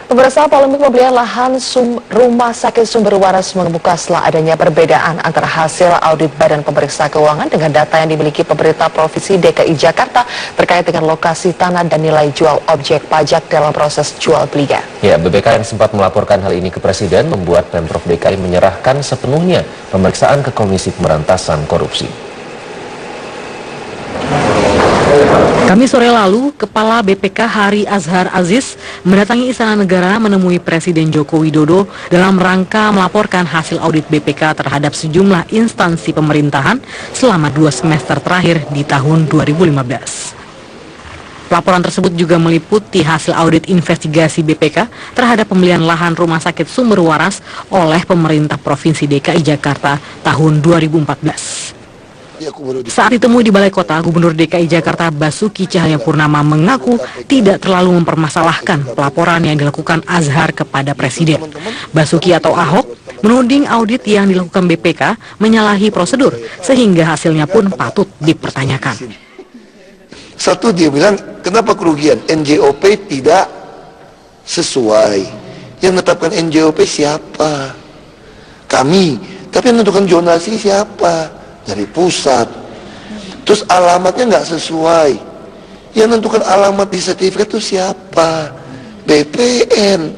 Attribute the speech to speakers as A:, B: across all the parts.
A: Pemirsa, polemik pembelian lahan rumah sakit Sumber Waras mengemuka setelah adanya perbedaan antara hasil audit Badan Pemeriksa Keuangan dengan data yang dimiliki pemerintah Provinsi DKI Jakarta terkait dengan lokasi tanah dan nilai jual objek pajak dalam proses jual belinya.
B: Ya, BPK yang sempat melaporkan hal ini ke Presiden membuat Pemprov DKI menyerahkan sepenuhnya pemeriksaan ke Komisi Pemberantasan Korupsi.
C: Kamis sore lalu, Kepala BPK Hari Azhar Aziz mendatangi Istana Negara menemui Presiden Joko Widodo dalam rangka melaporkan hasil audit BPK terhadap sejumlah instansi pemerintahan selama 2 semester terakhir di tahun 2015. Laporan tersebut juga meliputi hasil audit investigasi BPK terhadap pembelian lahan rumah sakit Sumber Waras oleh pemerintah Provinsi DKI Jakarta tahun 2014. Saat ditemui di Balai Kota, Gubernur DKI Jakarta Basuki Cahayapurnama mengaku tidak terlalu mempermasalahkan pelaporan yang dilakukan Azhar kepada Presiden. Basuki atau Ahok menuding audit yang dilakukan BPK menyalahi prosedur sehingga hasilnya pun patut dipertanyakan.
D: Satu, dia bilang kenapa kerugian NJOP tidak sesuai. Yang menetapkan NJOP siapa? Kami. Tapi yang menentukan zonasi siapa? Dari pusat. Terus alamatnya nggak sesuai. Yang menentukan alamat di sertifikat itu siapa? BPN.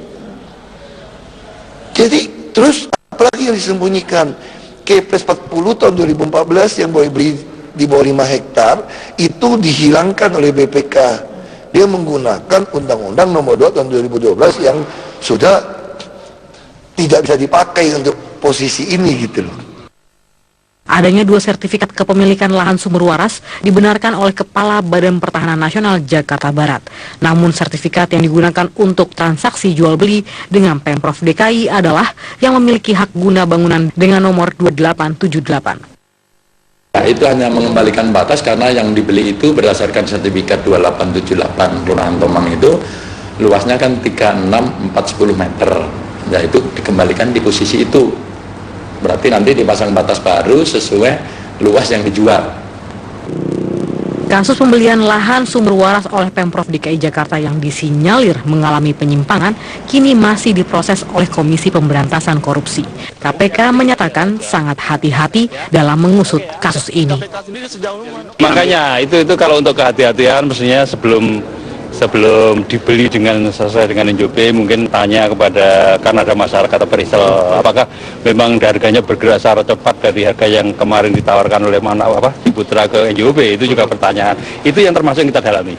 D: Jadi terus apalagi yang disembunyikan? Kepres 40 tahun 2014 yang boleh beli di bawah 5 hektar itu dihilangkan oleh BPK. Dia menggunakan Undang-Undang Nomor 2 tahun 2012 yang sudah tidak bisa dipakai untuk posisi ini gitu loh.
C: Adanya 2 sertifikat kepemilikan lahan Sumber Waras dibenarkan oleh Kepala Badan Pertahanan Nasional Jakarta Barat. Namun sertifikat yang digunakan untuk transaksi jual beli dengan Pemprov DKI adalah yang memiliki hak guna bangunan dengan nomor 2878.
E: Ya, itu hanya mengembalikan batas karena yang dibeli itu berdasarkan sertifikat 2878 Kelurahan Tomang itu luasnya kan 36,410 meter. Ya, itu dikembalikan di posisi itu. Berarti nanti dipasang batas baru sesuai luas yang dijual.
C: Kasus pembelian lahan Sumber Waras oleh Pemprov DKI Jakarta yang disinyalir mengalami penyimpangan kini masih diproses oleh Komisi Pemberantasan Korupsi. KPK menyatakan sangat hati-hati dalam mengusut kasus ini.
F: Makanya itu kalau untuk kehati-hatian mestinya sebelum dibeli dengan sesuai dengan NJOP mungkin tanya kepada, karena ada masyarakat Perisel, apakah memang harganya bergerak secara cepat dari harga yang kemarin ditawarkan oleh Ciputra ke NJOP, itu juga pertanyaan. Itu yang termasuk yang kita dalami.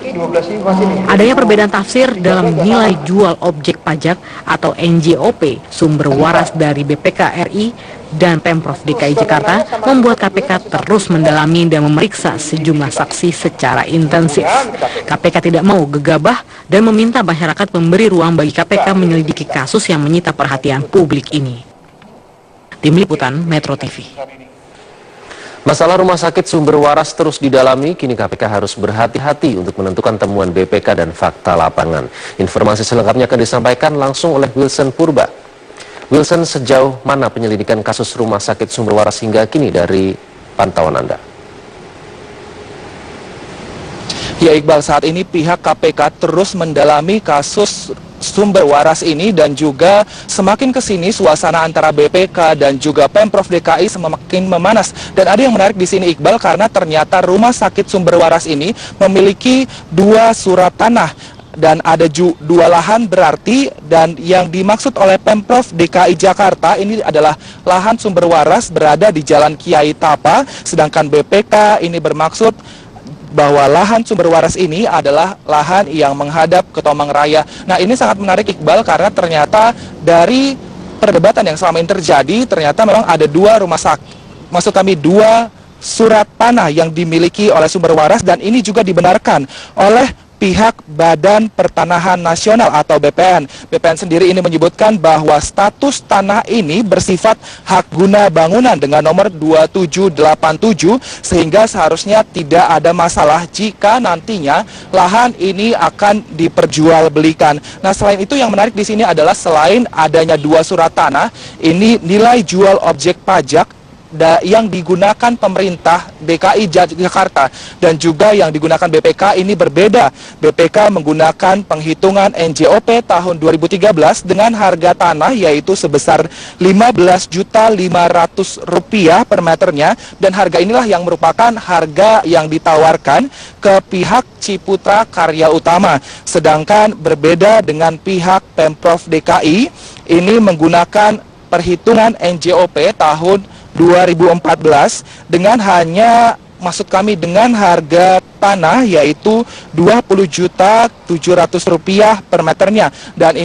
C: Adanya perbedaan tafsir dalam nilai jual objek pajak atau NJOP Sumber Waras dari BPK RI dan Pemprov DKI Jakarta membuat KPK terus mendalami dan memeriksa sejumlah saksi secara intensif. KPK tidak mau gegabah dan meminta masyarakat memberi ruang bagi KPK menyelidiki kasus yang menyita perhatian publik ini. Tim Liputan Metro TV.
B: Masalah rumah sakit Sumber Waras terus didalami, kini KPK harus berhati-hati untuk menentukan temuan BPK dan fakta lapangan. Informasi selengkapnya akan disampaikan langsung oleh Wilson Purba. Wilson, sejauh mana penyelidikan kasus rumah sakit Sumber Waras hingga kini dari pantauan Anda?
G: Ya Iqbal, saat ini pihak KPK terus mendalami kasus Sumber Waras ini dan juga semakin kesini suasana antara BPK dan juga Pemprov DKI semakin memanas. Dan ada yang menarik di sini Iqbal, karena ternyata rumah sakit Sumber Waras ini memiliki 2 surat tanah. Dan ada 2 lahan berarti, dan yang dimaksud oleh Pemprov DKI Jakarta ini adalah lahan Sumber Waras berada di Jalan Kiai Tapa, sedangkan BPK ini bermaksud bahwa lahan Sumber Waras ini adalah lahan yang menghadap ke Tomang Raya. Nah, ini sangat menarik Iqbal, karena ternyata dari perdebatan yang selama ini terjadi, ternyata memang ada 2 rumah sakit, maksud kami 2 surat tanah yang dimiliki oleh Sumber Waras, dan ini juga dibenarkan oleh pihak Badan Pertanahan Nasional atau BPN. BPN sendiri ini menyebutkan bahwa status tanah ini bersifat hak guna bangunan dengan nomor 2787, sehingga seharusnya tidak ada masalah jika nantinya lahan ini akan diperjualbelikan. Nah, selain itu yang menarik di sini adalah selain adanya 2 surat tanah, ini nilai jual objek pajak yang digunakan pemerintah DKI Jakarta dan juga yang digunakan BPK ini berbeda. BPK menggunakan penghitungan NJOP tahun 2013 dengan harga tanah yaitu sebesar Rp15.500 per meternya, dan harga inilah yang merupakan harga yang ditawarkan ke pihak Ciputra Karya Utama. Sedangkan berbeda dengan pihak Pemprov DKI ini menggunakan perhitungan NJOP tahun 2014 dengan dengan harga tanah yaitu Rp20.700.000 per meternya, dan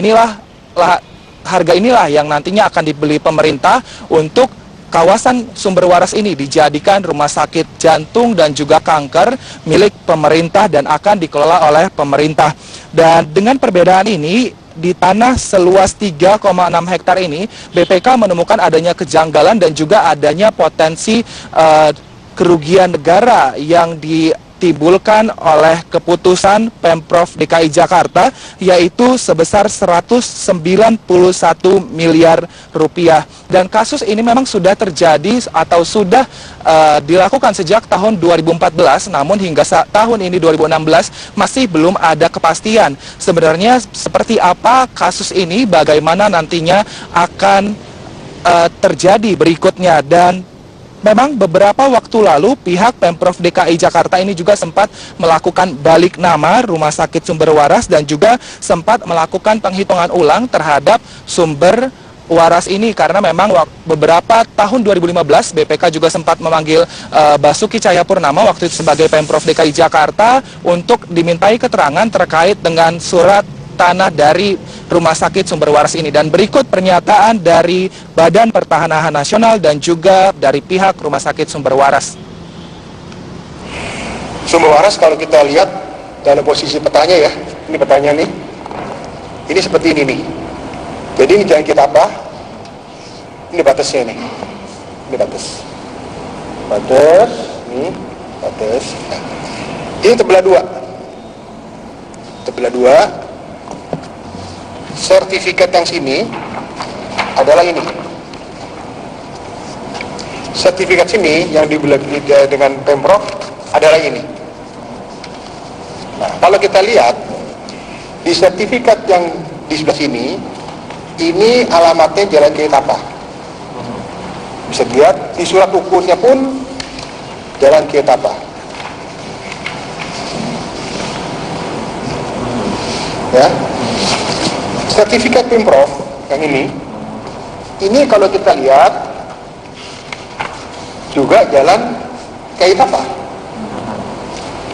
G: harga inilah yang nantinya akan dibeli pemerintah untuk kawasan Sumber Waras ini dijadikan rumah sakit jantung dan juga kanker milik pemerintah dan akan dikelola oleh pemerintah. Dan dengan perbedaan ini, di tanah seluas 3,6 hektar ini, BPK menemukan adanya kejanggalan dan juga adanya potensi kerugian negara yang ditimbulkan oleh keputusan Pemprov DKI Jakarta, yaitu sebesar Rp191 miliar. Dan kasus ini memang sudah terjadi atau sudah dilakukan sejak tahun 2014, namun hingga tahun ini 2016 masih belum ada kepastian sebenarnya seperti apa kasus ini, bagaimana nantinya akan terjadi berikutnya. Dan memang beberapa waktu lalu pihak Pemprov DKI Jakarta ini juga sempat melakukan balik nama Rumah Sakit Sumber Waras dan juga sempat melakukan penghitungan ulang terhadap Sumber Waras ini, karena memang beberapa tahun 2015 BPK juga sempat memanggil Basuki Cahayapurnama waktu itu sebagai Pemprov DKI Jakarta untuk dimintai keterangan terkait dengan surat tanah dari Rumah Sakit Sumber Waras ini. Dan berikut pernyataan dari Badan Pertanahan Nasional dan juga dari pihak Rumah Sakit Sumber Waras.
H: Sumber Waras kalau kita lihat dalam posisi petanya ya, ini petanya nih, ini seperti ini nih. Jadi ini jalan kita apa? Ini batasnya nih, ini batas, ini batas. Ini terbelah dua. Sertifikat yang sini adalah ini. Sertifikat sini yang dibeli dengan Pemprov adalah ini. Nah, kalau kita lihat di sertifikat yang di sebelah sini, ini alamatnya Jalan Kiai Tapa. Bisa dilihat di surat ukurnya pun Jalan Kiai Tapa. Ya. Sertifikat Pemprov yang ini kalau kita lihat juga Jalan Kiai Tapa.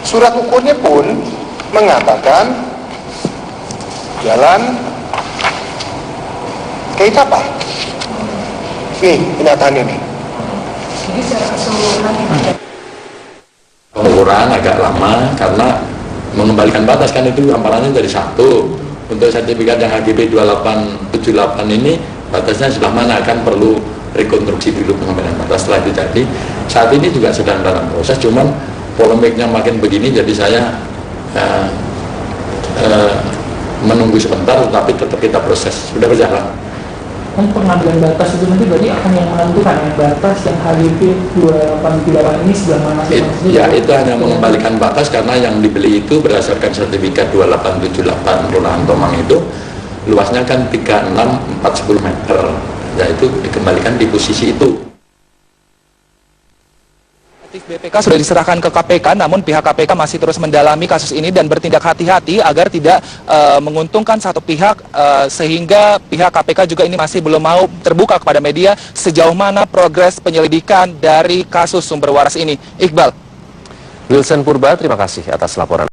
H: Surat ukurnya pun mengatakan Jalan Kiai Tapa. Nih, kenyataannya nih.
I: Jadi secara keseluruhan
E: Pengukuran agak lama karena mengembalikan batas kan itu amparannya dari 1. Untuk sertifikat yang HGB 2878 ini batasnya sebelah mana, kan perlu rekonstruksi dulu pengembalian batas. Setelah itu jadi, saat ini juga sedang dalam proses, cuman polemiknya makin begini jadi saya menunggu sebentar, tetapi tetap kita proses, sudah berjalan.
I: pengambilan batas itu nanti berarti akan yang menentukan yang batas yang HGB 2878 ini sebelah mana sih?
E: Ya, itu hanya mengembalikan batas karena yang dibeli itu berdasarkan sertifikat 2878 Kelurahan Tomang itu luasnya kan 36/410 meter, yaitu dikembalikan di posisi itu.
G: BPK sudah diserahkan ke KPK, namun pihak KPK masih terus mendalami kasus ini dan bertindak hati-hati agar tidak menguntungkan satu pihak, sehingga pihak KPK juga ini masih belum mau terbuka kepada media sejauh mana progres penyelidikan dari kasus Sumber Waras ini. Iqbal.
B: Wilson Purba, terima kasih atas laporan.